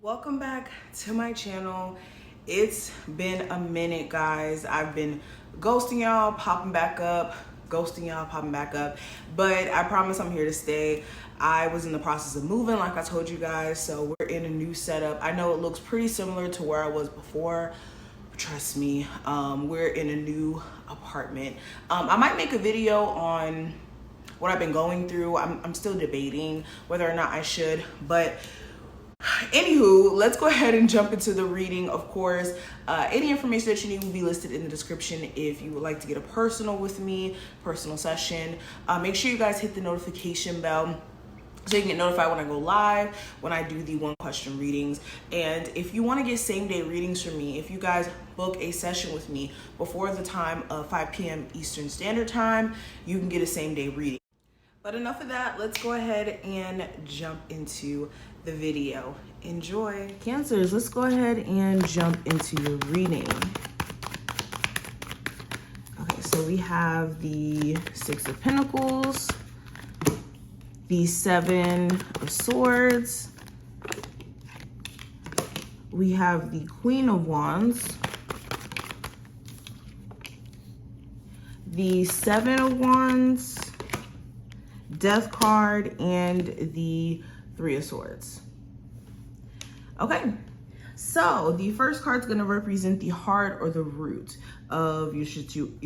Welcome back to my channel. It's been a minute, guys. I've been ghosting y'all, popping back up, but I promise I'm here to stay. I was in the process of moving, like I told you guys, so we're in a new setup. I know it looks pretty similar to where I was before, but trust me, we're in a new apartment. I might make a video on what I've been going through. I'm still debating whether or not I should, but anywho, let's go ahead and jump into the reading. Of course, any information that you need will be listed in the description if you would like to get a personal with me, personal session. Make sure you guys hit the notification bell so you can get notified when I go live, when I do the one question readings. And if you want to get same day readings from me, if you guys book a session with me before the time of 5 p.m. Eastern Standard Time, you can get a same day reading. But enough of that, let's go ahead and jump into the video. Enjoy. Cancers, let's go ahead and jump into your reading. Okay, so we have the Six of Pentacles, the Seven of Swords, we have the Queen of Wands, the Seven of Wands, Death card, and the Three of Swords. Okay, so the first card's going to represent the heart or the root of your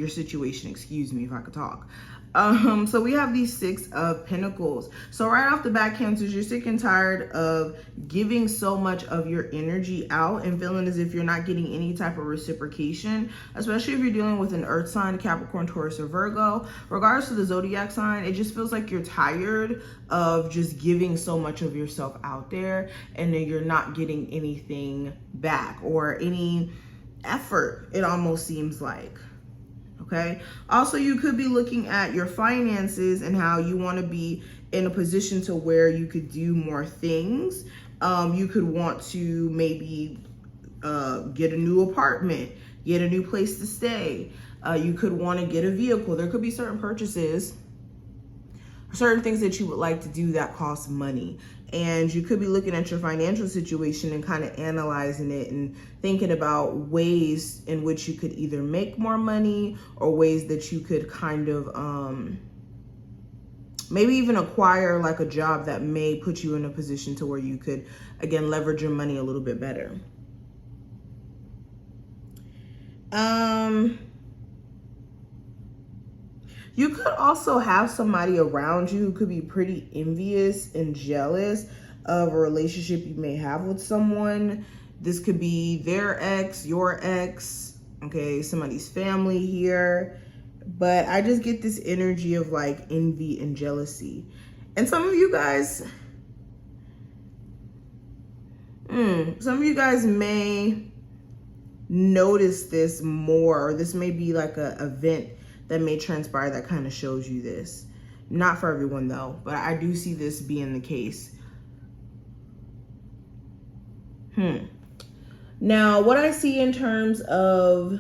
situation. Excuse me if I could talk. So we have these Six of Pentacles. So right off the bat, Cancers, you're sick and tired of giving so much of your energy out and feeling as if you're not getting any type of reciprocation, especially if you're dealing with an earth sign, Capricorn, Taurus, or Virgo. Regardless of the zodiac sign, it just feels like you're tired of just giving so much of yourself out there and then you're not getting anything back or any effort, it almost seems like. Okay. Also, you could be looking at your finances and how you want to be in a position to where you could do more things. You could want to maybe get a new apartment, get a new place to stay. You could want to get a vehicle. There could be certain purchases, certain things that you would like to do that cost money. And you could be looking at your financial situation and kind of analyzing it and thinking about ways in which you could either make more money or ways that you could kind of maybe even acquire like a job that may put you in a position to where you could, again, leverage your money a little bit better. You could also have somebody around you who could be pretty envious and jealous of a relationship you may have with someone. This could be their ex, your ex, okay, somebody's family here. But I just get this energy of like envy and jealousy. And some of you guys, may notice this more, or this may be like a event that may transpire that kind of shows you this. Not for everyone though, but I do see this being the case. Now, what I see in terms of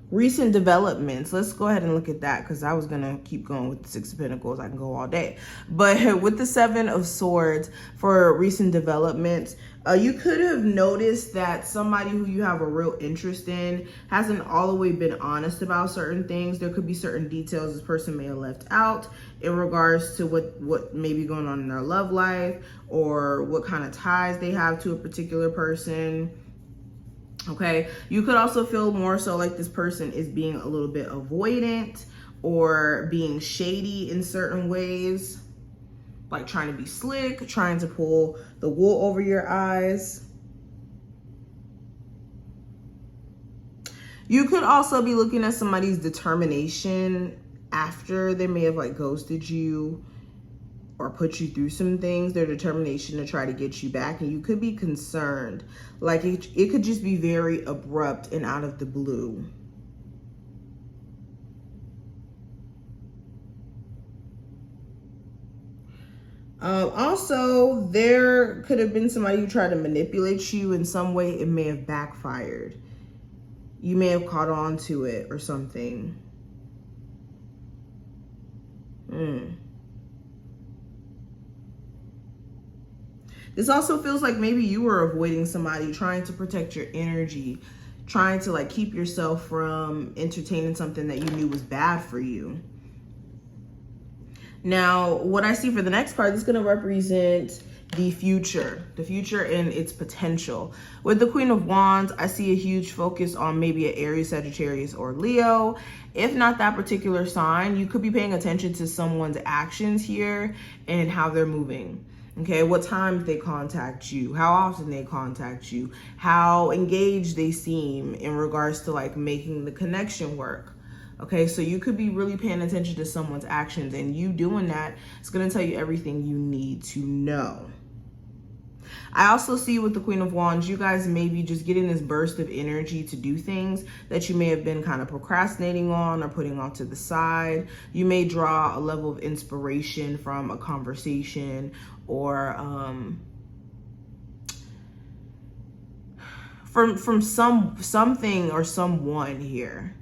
recent developments, let's go ahead and look at that because I was going to keep going with the Six of Pentacles. I can go all day. But with the Seven of Swords for recent developments, you could have noticed that somebody who you have a real interest in hasn't all the way been honest about certain things. There could be certain details this person may have left out in regards to what may be going on in their love life or what kind of ties they have to a particular person. Okay, you could also feel more so like this person is being a little bit avoidant or being shady in certain ways, like trying to be slick, trying to pull the wool over your eyes. You could also be looking at somebody's determination after they may have like ghosted you or put you through some things, their determination to try to get you back. And you could be concerned. Like it could just be very abrupt and out of the blue. Also, there could have been somebody who tried to manipulate you in some way. It may have backfired. You may have caught on to it or something. This also feels like maybe you were avoiding somebody, trying to protect your energy, trying to like keep yourself from entertaining something that you knew was bad for you. Now, what I see for the next card, this is going to represent the future and its potential. With the Queen of Wands, I see a huge focus on maybe an Aries, Sagittarius, or Leo. If not that particular sign, you could be paying attention to someone's actions here and how they're moving. Okay, what time they contact you, how often they contact you, how engaged they seem in regards to like making the connection work. Okay, so you could be really paying attention to someone's actions, and you doing that is going to tell you everything you need to know. I also see with the Queen of Wands, you guys may be just getting this burst of energy to do things that you may have been kind of procrastinating on or putting off to the side. You may draw a level of inspiration from a conversation or from something or someone here.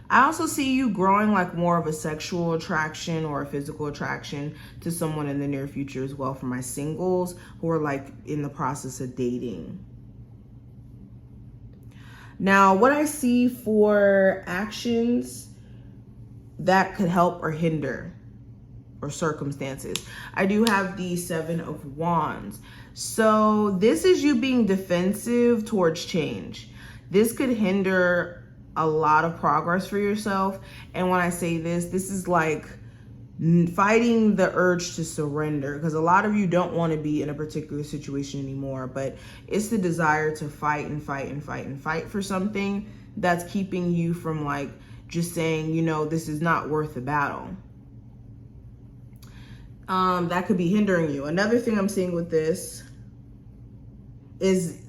I also see you growing like more of a sexual attraction or a physical attraction to someone in the near future as well, for my singles who are like in the process of dating. Now, what I see for actions that could help or hinder or circumstances, I do have the Seven of Wands. So this is you being defensive towards change. This could hinder a lot of progress for yourself. And when I say this is like fighting the urge to surrender, because a lot of you don't want to be in a particular situation anymore, but it's the desire to fight and fight and fight and fight for something that's keeping you from like just saying, you know, this is not worth the battle. That could be hindering you. Another thing I'm seeing with this is,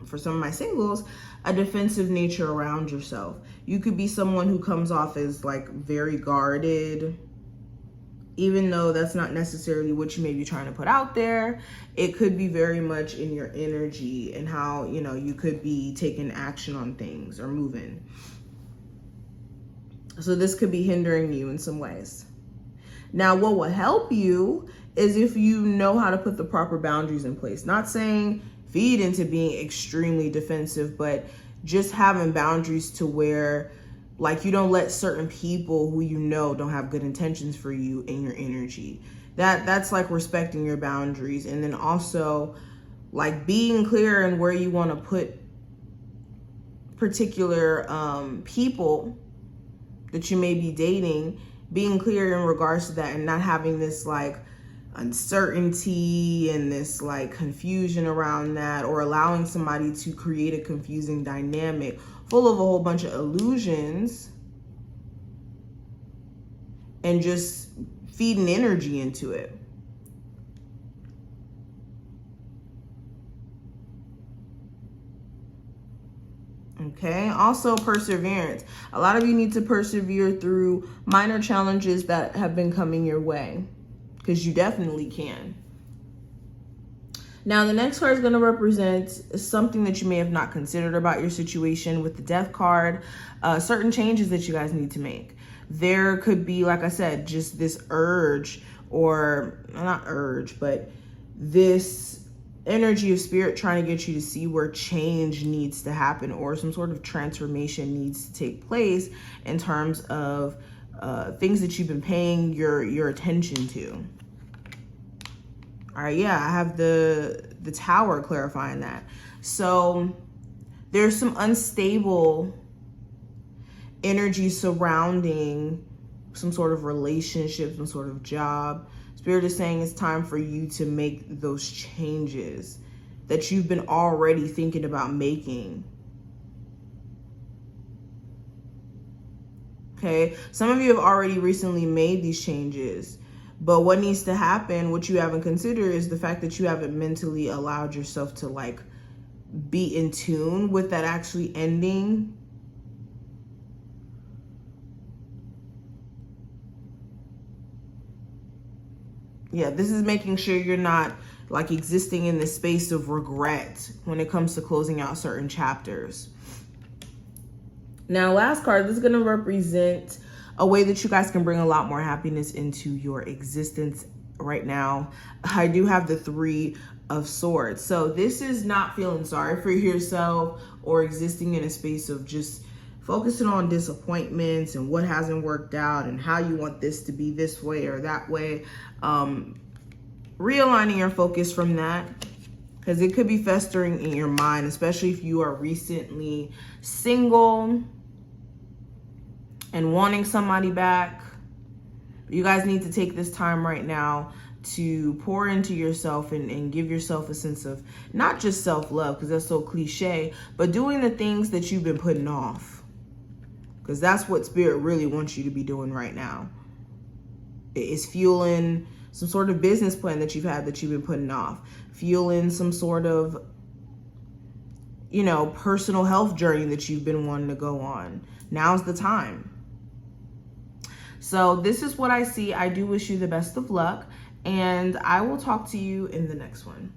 for some of my singles, a defensive nature around yourself. You could be someone who comes off as like very guarded, even though that's not necessarily what you may be trying to put out there. It could be very much in your energy and how, you know, you could be taking action on things or moving. So this could be hindering you in some ways. Now, what will help you is if you know how to put the proper boundaries in place. Not saying feed into being extremely defensive, but just having boundaries to where like you don't let certain people who you know don't have good intentions for you in your energy. That's like respecting your boundaries. And then also like being clear in where you want to put particular people that you may be dating, being clear in regards to that and not having this like uncertainty and this like confusion around that, or allowing somebody to create a confusing dynamic full of a whole bunch of illusions and just feeding energy into it. Okay, also perseverance. A lot of you need to persevere through minor challenges that have been coming your way, because you definitely can. Now, the next card is going to represent something that you may have not considered about your situation with the Death card, certain changes that you guys need to make. There could be, like I said, just this urge, or not urge, but this energy of spirit trying to get you to see where change needs to happen or some sort of transformation needs to take place in terms of things that you've been paying your attention to. All right, yeah, I have the Tower clarifying that. So there's some unstable energy surrounding some sort of relationship, some sort of job. Spirit is saying it's time for you to make those changes that you've been already thinking about making. Okay, some of you have already recently made these changes, but what needs to happen, what you haven't considered, is the fact that you haven't mentally allowed yourself to like be in tune with that actually ending. Yeah, this is making sure you're not like existing in the space of regret when it comes to closing out certain chapters. Now, last card, this is going to represent a way that you guys can bring a lot more happiness into your existence right now. I do have the 3 of Swords. So this is not feeling sorry for yourself or existing in a space of just focusing on disappointments and what hasn't worked out and how you want this to be this way or that way. Realigning your focus from that, because it could be festering in your mind, especially if you are recently single and wanting somebody back. You guys need to take this time right now to pour into yourself and give yourself a sense of not just self-love, because that's so cliche, but doing the things that you've been putting off, because that's what Spirit really wants you to be doing right now. It's fueling some sort of business plan that you've had that you've been putting off, fueling some sort of, you know, personal health journey that you've been wanting to go on. Now's the time. So this is what I see. I do wish you the best of luck, and I will talk to you in the next one.